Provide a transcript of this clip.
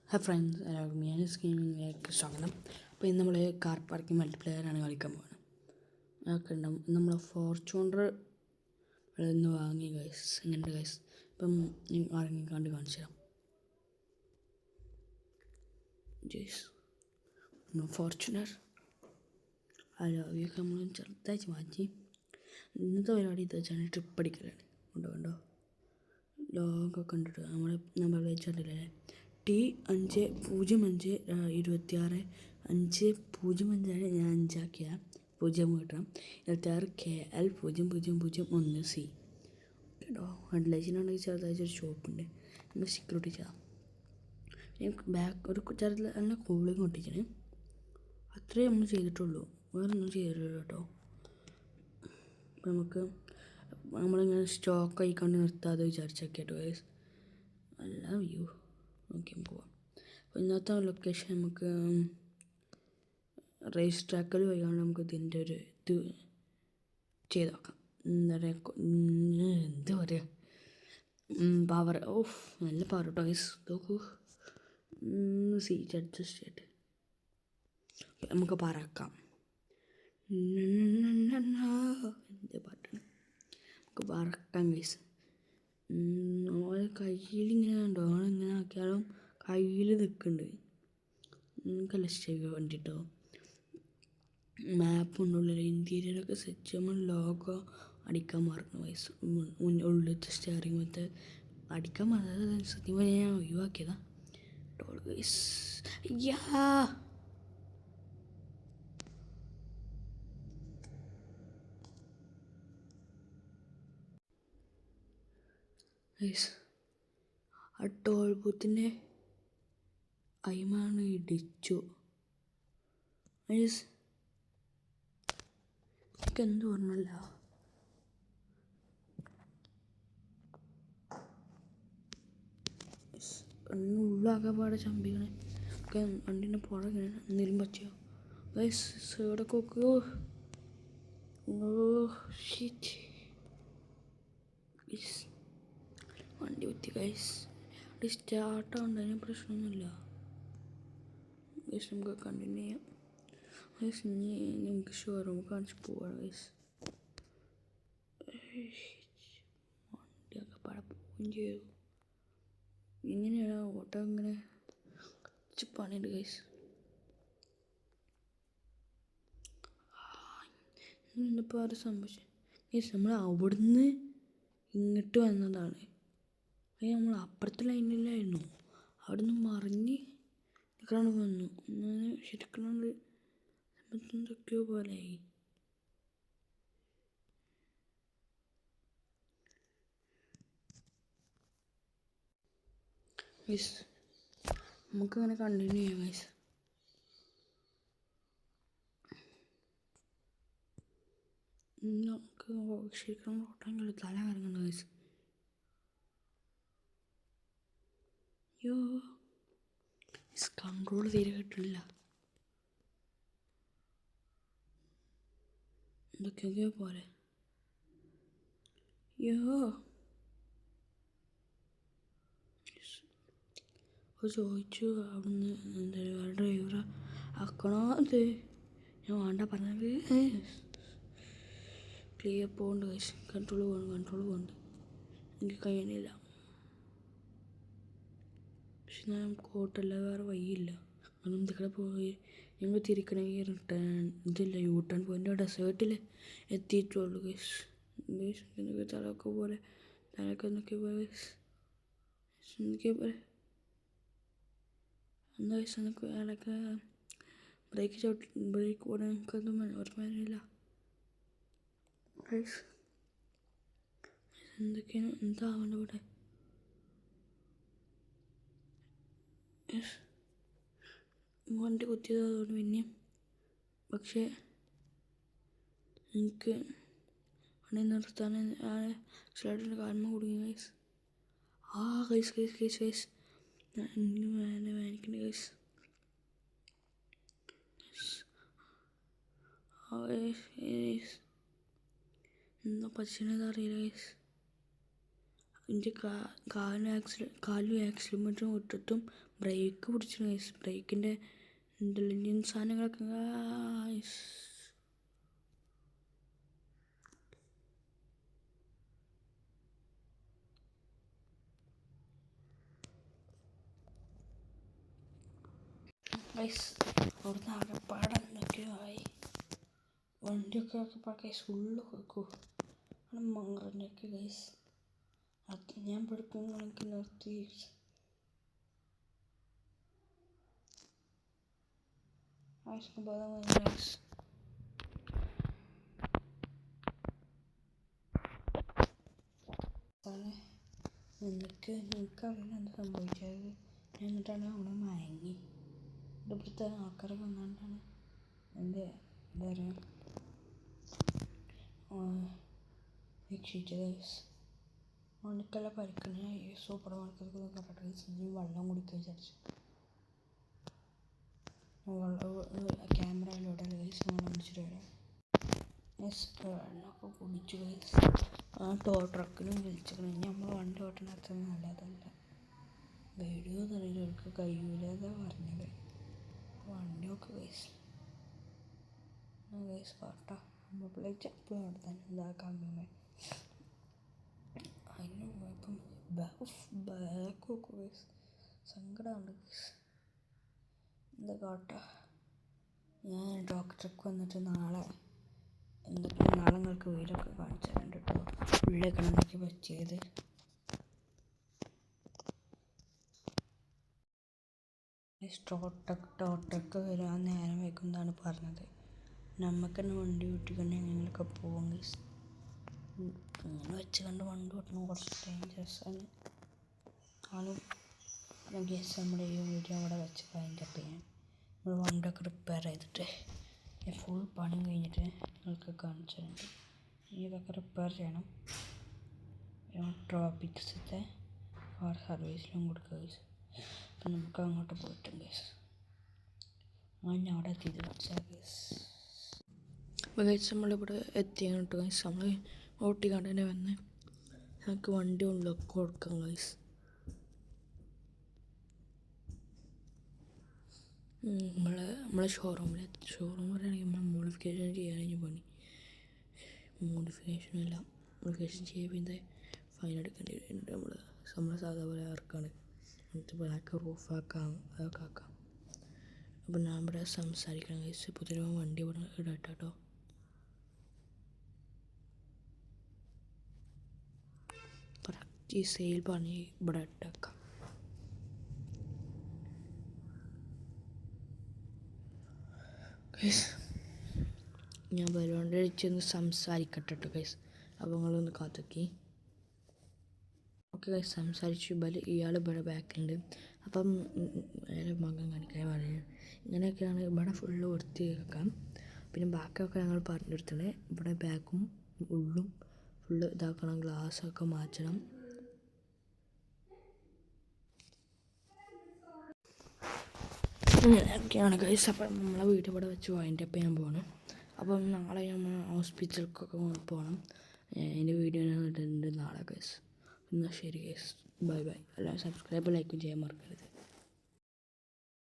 Hi friends, എല്ലാവർക്കും ഞാനിസ് ഗെയിമിങ്ങിലേക്ക് സ്വാഗതം. അപ്പോൾ ഇന്ന് നമ്മൾ കാർ പാർക്കിംഗ് മൾട്ടിപ്ലെയറാണ് കളിക്കാൻ പോകുന്നത്. അതൊക്കെ ഉണ്ടാവും. നമ്മൾ ഫോർച്യൂണർ ഇന്ന് വാങ്ങി ഗൈസ്. എങ്ങനെയുണ്ട് ഗൈസ്? ഇപ്പം ഇറങ്ങിക്കാണ്ട് കാണിച്ചു തരാം. ജയ്സ് ഫോർച്യൂണർ അതൊക്കെ നമ്മൾ ചെറുതായിട്ട് മാറ്റി. ഇന്നത്തെ പരിപാടി ഇത് വെച്ചാൽ ട്രിപ്പ് അടിക്കലാണ്. കണ്ടോ ലോഗൊക്കെ കണ്ടിട്ട് നമ്മുടെ നമ്പർ വെച്ചിട്ടില്ലേ, T505526 ഞാൻ 5 0 കിട്ടണം. 26KL0001C കേട്ടോ. ഹെഡ്ലൈറ്റിനുണ്ടെങ്കിൽ ചെറുതായിട്ടൊരു ഷോപ്പുണ്ട്. നമ്മൾ സെക്യൂരിറ്റി ചെയ്യാം. ബാക്ക് ഒരു ചെറുതിൽ നല്ല കൂളിങ് ഒട്ടിക്കണേ. അത്രേ നമ്മൾ ചെയ്തിട്ടുള്ളൂ, വേറെ ഒന്നും ചെയ്തിട്ടില്ല കേട്ടോ. അപ്പം നമ്മളിങ്ങനെ സ്റ്റോക്ക് ആയിക്കൊണ്ട് നിർത്താതെ വിചാരിച്ചൊക്കെ കേട്ടോ ഗൈസ്. നല്ല വ്യൂ നോക്കി പോവാം. അപ്പോൾ ഇന്നത്തെ ലൊക്കേഷൻ നമുക്ക് റേസ് ട്രാക്കിൽ പോയിക്കൊണ്ട് നമുക്ക് ഇതിൻ്റെ ഒരു ഇത് ചെയ്ത് നോക്കാം. എന്താ പറയുക, പവർ. നല്ല പവർ കേട്ടോ ഗൈസ്. നോക്കൂ, സീറ്റ് അഡ്ജസ്റ്റ് ചെയ്തിട്ട് നമുക്ക് പറക്കാം. എന്ത് പാട്ടാണ്, നമുക്ക് പറക്കാം ഗൈസ്. ഓരോ കയ്യിലിങ്ങനെ ഉണ്ടോ, ഇങ്ങനെ ആക്കിയാലും കയ്യിൽ നിൽക്കുന്നുണ്ട്. നിങ്ങൾക്കല്ല ഇഷ്ടമായി വേണ്ടിയിട്ടോ. മാപ്പുണ്ടുള്ളിൽ ഇൻറ്റീരിയറൊക്കെ സെറ്റ് ചെയ്യുമ്പോൾ ലോഗോ അടിക്കാൻ മറന്നു വയസ്സ്. ഉള്ളിലത്തെ സ്റ്റിയറിംഗ് മറ്റേ അടിക്കാൻ മറന്നത് സത്യം പറഞ്ഞാൽ ഞാൻ ഒഴിവാക്കിയതാ ടോൾ ഗൈസ്. യാ ഗൈസ്, ആ ടോൾ ബൂത്തിൻ്റെ അയിമാണ് ഇടിച്ചു ഗൈസ്. എനിക്കെന്ത് പറഞ്ഞല്ല, ഉള്ളാകെ പാടെ ചമ്പിക്കണേ. ഒക്കെ വണ്ടീൻ്റെ പുറകെ എന്തെങ്കിലും പറ്റിയോ ഗൈസ്? സൈഡൊക്കെ നോക്കുമോ? ഷിറ്റ് ഗൈസ്, വണ്ടി കുത്തി ഗൈസ്. വണ്ടി സ്റ്റാർട്ടാവുണ്ട്, അതിന് പ്രശ്നമൊന്നുമില്ല ഗൈസ്. നമുക്ക് കണ്ടിന്യൂ ചെയ്യാം ഗൈസ്. ഇനി നമുക്ക് ഷോറൂം കാണിച്ച് പോവാം ഗൈസ്. വണ്ടിയൊക്കെ പാടെ പോവുകയും ചെയ്തു. ഇങ്ങനെയാണ് ഓട്ടോ, ഇങ്ങനെ കുറച്ച് പണിയുണ്ട് ഗൈസ്. ഇന്നിപ്പോൾ അത് സംഭവിച്ചു ഗൈസ്. നമ്മൾ അവിടുന്ന് ഇങ്ങോട്ട് വന്നതാണ്. അത് നമ്മൾ അപ്പുറത്തെ ലൈനിലായിരുന്നു, അവിടുന്ന് മറിഞ്ഞ് നിൽക്കാണ്ട് വന്നു. ശരിക്കും എന്തൊക്കെയോ പോലെയായി. ഗൈസ് നമുക്കങ്ങനെ കണ്ടിന്യൂ ചെയ്യാം ഗൈസ്. നമുക്ക് ശരിക്കും ഓട്ടം തല കറങ്ങുന്നു ഗൈസ്. അയ്യോ, കൺട്രോൾ തീരെ കിട്ടില്ല. എന്തൊക്കെയൊക്കെയോ പോലെ. അയ്യോ, ചോദിച്ചു അവിടുന്ന് എന്താ ഡ്രൈവറെ ആക്കണോ അത്. ഞാൻ വേണ്ട പറഞ്ഞത്. ക്ലിയർ പോകുന്നുണ്ട് ഗൈസ്. കൺട്രോൾ പോകുന്നുണ്ട്. എനിക്ക് കഴിയണില്ല. പക്ഷെ ഞാൻ കോട്ടല്ല, വേറെ വഴിയില്ല. കാരണം ഇതിക്കടെ പോയി ഞങ്ങൾ തിരിക്കണമെങ്കിൽ റിട്ടേൺ ഇതില്ല, യൂ ടേൺ പോയിൻ്റ് ഡെസേർട്ടിൽ എത്തിയിട്ടുള്ളൂ ഗൈസ്. എന്തൊക്കെ തലയൊക്കെ പോലെ എന്തൊക്കെ പോലെ എന്താ ഗൈസ്, എനിക്ക് അയാളൊക്കെ ബ്രേക്ക് പോടാൻ എനിക്കൊന്നും ഓർമ്മയില്ല ഗൈസ്. എന്തൊക്കെയാണ് എന്താവേണ്ട ഇവിടെ. വണ്ടി കുത്തിയതുകൊണ്ട് പിന്നെയും, പക്ഷേ എനിക്ക് വണ്ടി നിർത്താൻ സ്ലൈഡിൻ്റെ കാൽമ കുടുങ്ങി ഗൈസ്. Guys വേദനിക്കണ്ട guys. എന്താ പച്ചനത് അറിയില്ല ഗൈസ്. എൻ്റെ കാലും ആക്സിലേറ്ററും ഇട്ടിട്ടും ബ്രേക്ക് പിടിച്ചിരുന്നു ഗൈസ്. ബ്രേക്കിൻ്റെ ഇൻ്റലിജൻസ് സാധനങ്ങളൊക്കെ ഗൈസ്. ഗൈസ് അവിടുന്ന് ആകെപ്പാടെ എന്തൊക്കെയോ ആയി. വണ്ടിയൊക്കെ ആകെപ്പാടെ ഗൈസ് ഫുള്ള് വെക്കും മങ്ങറിൻ്റെയൊക്കെ ഗൈസ്. അത് ഞാൻ പഠിക്കുമ്പോഴേക്ക് നിർത്തി. ഗൈസ് എനിക്കറിയില്ല എന്താ സംഭവിച്ചത്. എന്നിട്ടാണ് അവിടെ മയങ്ങി. ഇവിടുത്തെ ആൾക്കാരൊക്കെ വന്നുകൊണ്ടാണ് എൻ്റെ എന്താ പറയുക രക്ഷിച്ചത് ഗൈസ്. എനിക്കെല്ലാം പരിക്കണ സൂപ്പർ മാർക്കറ്റിൽ പറഞ്ഞിട്ട് വെള്ളം കുടിക്കാൻ വിചാരിച്ചു. ക്യാമറയിലൂടെ ഗൈസ് വെള്ളം കുടിച്ചിട്ട് വരാം. വെള്ളമൊക്കെ കുടിച്ചു ഗൈസ്. ആ ട്രക്കിനും വിളിച്ചിരിക്കണം. ഇനി നമ്മൾ വണ്ടി ഓട്ടണ അത്ര നല്ലതല്ല. വീഡിയോ തന്നെങ്കിൽ അവർക്ക് കഴിയൂലെന്നാ പറഞ്ഞത്. വണ്ടിയൊക്കെ ഗൈസ് പാട്ടാ നമ്മളേക്ക് എപ്പോഴും അവിടെ തന്നെ ഇതാക്കാൻ പോകുന്നത്. അതിന് ഇപ്പം ബാക്കൊക്കെ ഗൈസ് സങ്കടമുണ്ട് ഗൈസ്. എന്താ കാട്ടാ. ഞാൻ ഡോക്ടർക്ക് വന്നിട്ട് നാളെ നിങ്ങൾക്ക് വീടൊക്കെ കാണിച്ചു തരുന്നുണ്ട് കേട്ടോ. ഉള്ളിലേക്കാണ് എനിക്ക് പറ്റിയത്. ടോട്ടൊക്കെ വരാൻ നേരം വയ്ക്കുന്നതാണ് പറഞ്ഞത്. നമുക്ക് തന്നെ വണ്ടി ഓട്ടിക്കണ്ടേ എങ്ങനെയൊക്കെ പോകും ഗൈസ്. ഇങ്ങനെ വെച്ച് കണ്ട് വണ്ടി ഓട്ടണം കുറച്ച് ഡേഞ്ചറസാണ്. ഞാൻ ഗൈസ് നമ്മുടെ ഈ വീഡിയോ അവിടെ വെച്ച് വൈൻഡപ്പ് ചെയ്യാൻ. നമ്മൾ വണ്ടിയൊക്കെ റിപ്പയർ ചെയ്തിട്ട് ഫുൾ പണി കഴിഞ്ഞിട്ട് നിങ്ങൾക്ക് കാണിച്ചു തരുന്നുണ്ട്. ഇതൊക്കെ റിപ്പയർ ചെയ്യണം. ട്രോപ്പിക്സത്തെ കാർ സർവീസിലും കൊടുക്കുക ഗൈസ്. അപ്പം നമുക്ക് അങ്ങോട്ട് പോയിട്ടുണ്ട് ഗൈസ്. ഞാൻ അവിടെ എത്തിയത് കാണിച്ചാൽ ഗൈസ്. അപ്പോൾ ഗൈസ് നമ്മളിവിടെ എത്തിയാണ് കേട്ടോ ഗൈസ്. നമ്മൾ ഓട്ടിക്കാണ്ട് തന്നെ വന്ന് നമുക്ക് വണ്ടി ഉള്ളിലൊക്കെ കൊടുക്കാം ഗൈസ്. നമ്മളെ ഷോറൂം പറയുകയാണെങ്കിൽ നമ്മൾ മോഡിഫിക്കേഷൻ ചെയ്യാനാണ് പണി. മോഡിഫിക്കേഷൻ ചെയ്യുമ്പോൾ ഫൈൻ എടുക്കേണ്ടി വരുന്നുണ്ട്. നമ്മൾ സാധാ പോലെ ഇറക്കാണ്. എന്നിട്ട് ബ്ലാക്ക് റൂഫാക്കാം, അതൊക്കെ ആക്കാം. അപ്പോൾ ഞാൻ ഇവിടെ സംസാരിക്കണം ഗൈസ്. പുതിയ വണ്ടി ഇവിടെ ഇടാം കേട്ടോ. പ്രാക്ടീസ് പണി ഇവിടെ ഇട്ടേക്കാം. ഗൈസ് ഞാൻ ബലൂണിൻ്റെ അടിച്ചൊന്ന് സംസാരിക്കട്ടെ കേട്ടോ ഗൈസ്. അപ്പോൾ നിങ്ങളൊന്ന് കാത്തുക്കി. ഓക്കെ ഗൈസ് സംസാരിച്ചു. ഇയാൾ ഇവിടെ ബാക്കിലുണ്ട്. അപ്പം വേറെ മകൻ കാണിക്കാൻ പറയുന്നത് ഇങ്ങനെയൊക്കെയാണ്. ഇവിടെ ഫുള്ള് വൃത്തിയാക്കാം. പിന്നെ ബാക്കിയൊക്കെ ഞങ്ങൾ പറഞ്ഞെടുത്തത്. ഇവിടെ ബാക്കും ഉള്ളും ഫുള്ള് ഇതാക്കണം. ഗ്ലാസ്സൊക്കെ മാറ്റണം. ഇങ്ങനെയൊക്കെയാണ് ഗൈസ്. അപ്പം നമ്മളെ വീട് ഇവിടെ വെച്ച് വൈൻഡപ്പ് ചെയ്യാൻ പോകണം. അപ്പം നാളെ നമ്മൾ ഹോസ്പിറ്റലിലേക്കൊക്കെ പോകണം. എൻ്റെ വീഡിയോ ഞാൻ ഇടുന്നുണ്ട് നാളെ ഗൈസ്. എന്നാൽ ശരി ഗൈസ്, ബൈ. എല്ലാവരും സബ്സ്ക്രൈബ് ലൈക്കും ചെയ്യാൻ മറക്കരുത്.